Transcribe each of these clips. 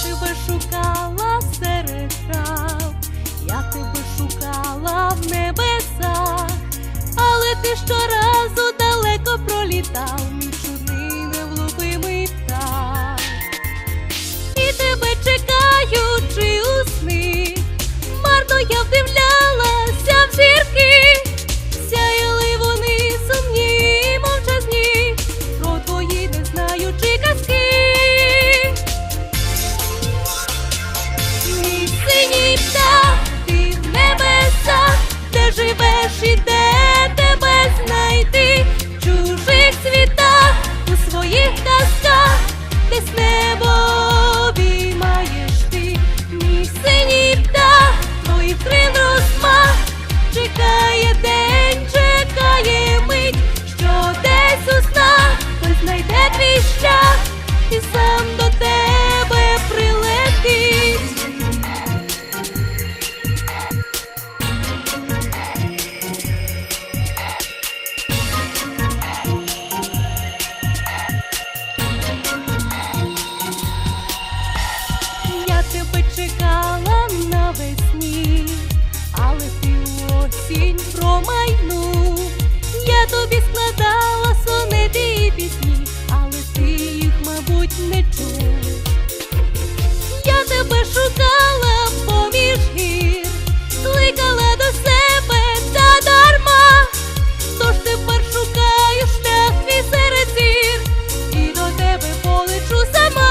тебе шукала серед трав, я тебе шукала в небесах, але ти щоразу далеко пролітав, мій чудний невловимий птах. І тебе чекаючи у сни, марно я вдивлялася в зірки, сяяли вони сумні і мовчазні, про твої не знаючи казки. Мій синій птах, ти в небесах, де живеш і де тебе знайти, в чужих світах, у своїх казках, десь небо обіймаєш ти. Мій синій птах, твоїх крил розмах, чекає день, чекає мить, що десь у снах хтось знайде твій шлях і сам до тебе прилетить. Я тебе чекала навесні, але ти в осінь промайнув. Я тобі складала сонети і пісні, але ти їх, мабуть, не чув. Я тебе шукала поміж гір, кликала до себе та дарма, тож тепер шукаю шлях твій серед зір, і до тебе полечу сама.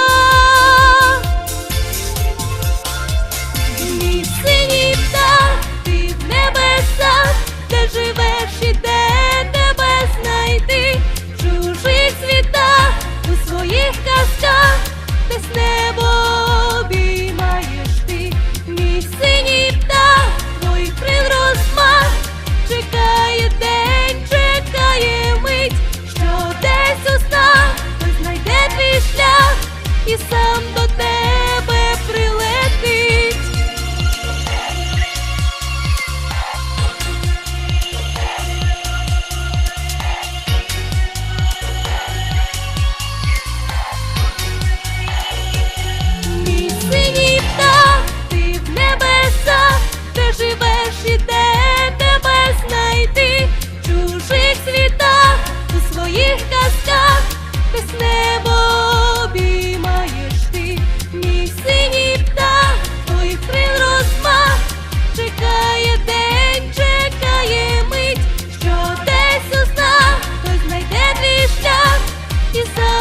Мій синій птах, ти в небесах, де живеш і де тебе знайти, в чужих світах, у своїх казках, десь небо обіймаєш ти. Мій синій птах, твоїх крил розмах, чекає день, чекає мить, що десь у снах хтось знайде твій шлях і сам до тебе прилетить. Мій синій птах, ти в небесах, де живеш і де тебе знайти, в чужих світах, у своїх казках, десь небо обіймаєш ти. Мій синій птах, твоїх крил розмах, чекає день, чекає мить, що десь у снах хтось знайде твій шлях і сам